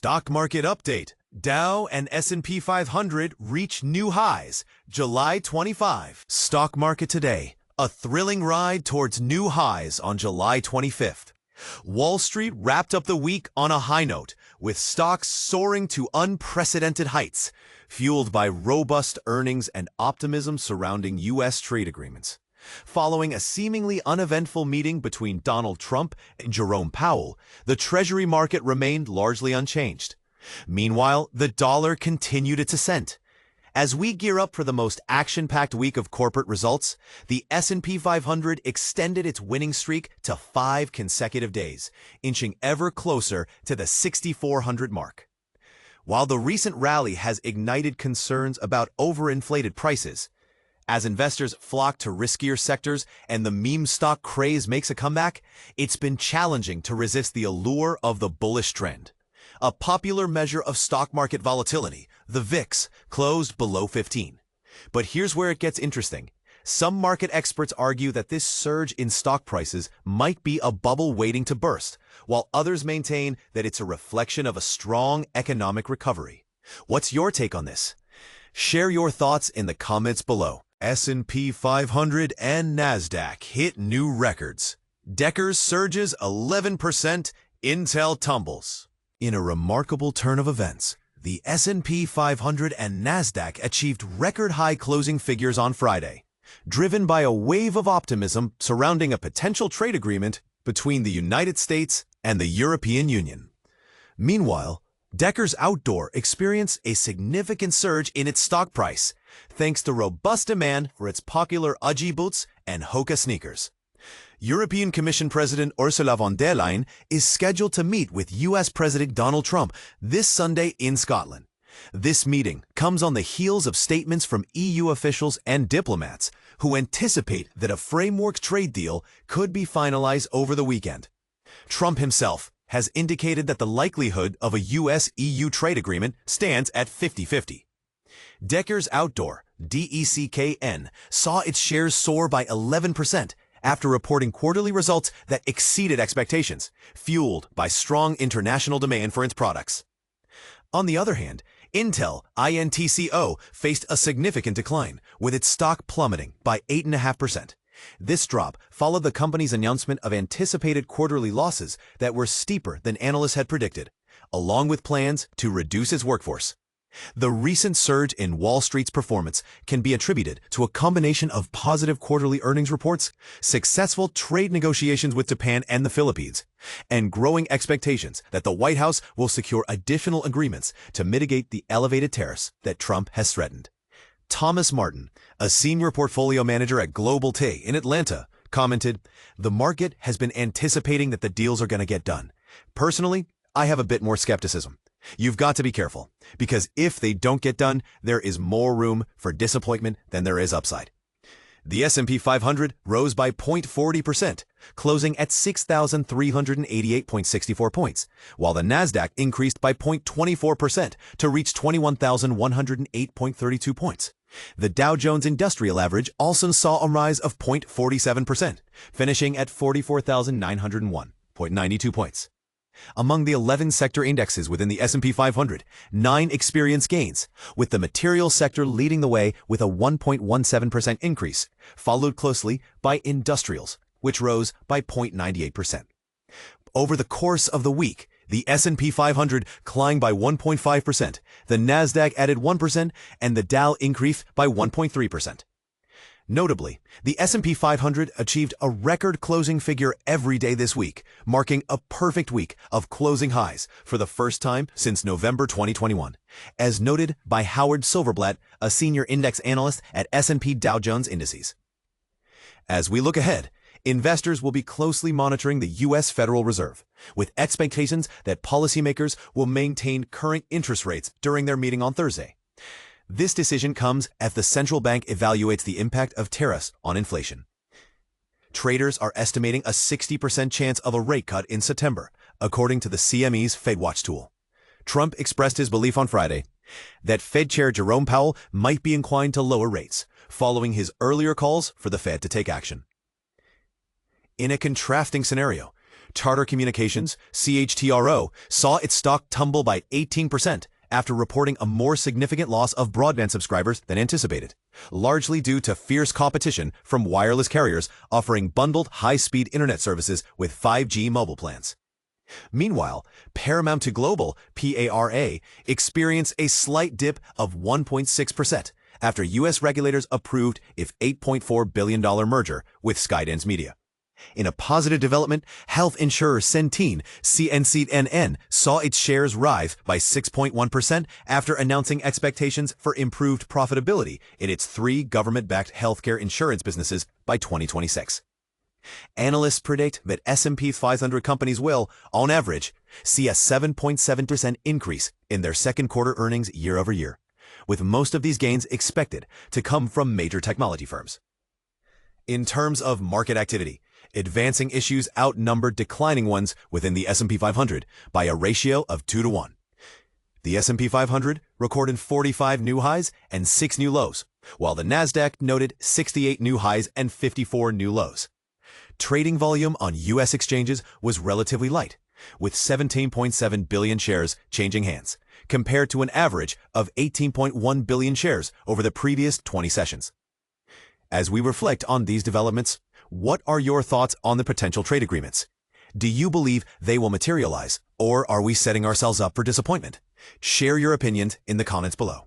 Stock market update. Dow and S&P 500 reach new highs, July 25. Stock market today. A thrilling ride towards new highs on July 25th. Wall Street wrapped up the week on a high note, with stocks soaring to unprecedented heights, fueled by robust earnings and optimism surrounding U.S. trade agreements. Following a seemingly uneventful meeting between Donald Trump and Jerome Powell, the Treasury market remained largely unchanged. Meanwhile, the dollar continued its ascent. As we gear up for the most action-packed week of corporate results, the S&P 500 extended its winning streak to 5 consecutive days, inching ever closer to the 6,400 mark. While the recent rally has ignited concerns about overinflated prices, as investors flock to riskier sectors and the meme stock craze makes a comeback, it's been challenging to resist the allure of the bullish trend. A popular measure of stock market volatility, the VIX, closed below 15. But here's where it gets interesting. Some market experts argue that this surge in stock prices might be a bubble waiting to burst, while others maintain that it's a reflection of a strong economic recovery. What's your take on this? Share your thoughts in the comments below. S&P 500 and Nasdaq hit new records. Deckers surges 11%, Intel tumbles. In a remarkable turn of events, the S&P 500 and Nasdaq achieved record-high closing figures on Friday, driven by a wave of optimism surrounding a potential trade agreement between the United States and the European Union. Meanwhile, Deckers Outdoor experienced a significant surge in its stock price, thanks to robust demand for its popular Uggy boots and Hoka sneakers. European Commission President Ursula von der Leyen is scheduled to meet with U.S. President Donald Trump this Sunday in Scotland. This meeting comes on the heels of statements from EU officials and diplomats who anticipate that a framework trade deal could be finalized over the weekend. Trump himself has indicated that the likelihood of a U.S.-EU trade agreement stands at 50-50. Deckers Outdoor, DECKN, saw its shares soar by 11% after reporting quarterly results that exceeded expectations, fueled by strong international demand for its products. On the other hand, Intel, INTCO, faced a significant decline, with its stock plummeting by 8.5%. This drop followed the company's announcement of anticipated quarterly losses that were steeper than analysts had predicted, along with plans to reduce its workforce. The recent surge in Wall Street's performance can be attributed to a combination of positive quarterly earnings reports, successful trade negotiations with Japan and the Philippines, and growing expectations that the White House will secure additional agreements to mitigate the elevated tariffs that Trump has threatened. Thomas Martin, a senior portfolio manager at Global T in Atlanta, commented, "The market has been anticipating that the deals are going to get done. Personally, I have a bit more skepticism. You've got to be careful, because if they don't get done, there is more room for disappointment than there is upside." The S&P 500 rose by 0.40%, closing at 6,388.64 points, while the Nasdaq increased by 0.24% to reach 21,108.32 points. The Dow Jones Industrial Average also saw a rise of 0.47%, finishing at 44,901.92 points. Among the 11 sector indexes within the S&P 500, 9 experienced gains, with the materials sector leading the way with a 1.17% increase, followed closely by industrials, which rose by 0.98%. Over the course of the week, the S&P 500 climbed by 1.5%, the Nasdaq added 1%, and the Dow increased by 1.3%. Notably, the S&P 500 achieved a record closing figure every day this week, marking a perfect week of closing highs for the first time since November 2021, as noted by Howard Silverblatt, a senior index analyst at S&P Dow Jones Indices. As we look ahead, investors will be closely monitoring the U.S. Federal Reserve, with expectations that policymakers will maintain current interest rates during their meeting on Thursday. This decision comes as the central bank evaluates the impact of tariffs on inflation. Traders are estimating a 60% chance of a rate cut in September, according to the CME's FedWatch tool. Trump expressed his belief on Friday that Fed Chair Jerome Powell might be inclined to lower rates, following his earlier calls for the Fed to take action. In a contrasting scenario, Charter Communications, CHTRO, saw its stock tumble by 18% after reporting a more significant loss of broadband subscribers than anticipated, largely due to fierce competition from wireless carriers offering bundled high-speed internet services with 5G mobile plans. Meanwhile, Paramount to Global, PARA, experienced a slight dip of 1.6% after U.S. regulators approved its $8.4 billion merger with Skydance Media. In a positive development, health insurer Centene, CNCNN, saw its shares rise by 6.1% after announcing expectations for improved profitability in its 3 government-backed healthcare insurance businesses by 2026. Analysts predict that S&P 500 companies will, on average, see a 7.7% increase in their second quarter earnings year over year, with most of these gains expected to come from major technology firms. In terms of market activity, advancing issues outnumbered declining ones within the S&P 500 by a ratio of 2 to 1. The S&P 500 recorded 45 new highs and 6 new lows, while the Nasdaq noted 68 new highs and 54 new lows. Trading volume on U.S. exchanges was relatively light, with 17.7 billion shares changing hands, compared to an average of 18.1 billion shares over the previous 20 sessions. As we reflect on these developments, what are your thoughts on the potential trade agreements? Do you believe they will materialize, or are we setting ourselves up for disappointment? Share your opinions in the comments below.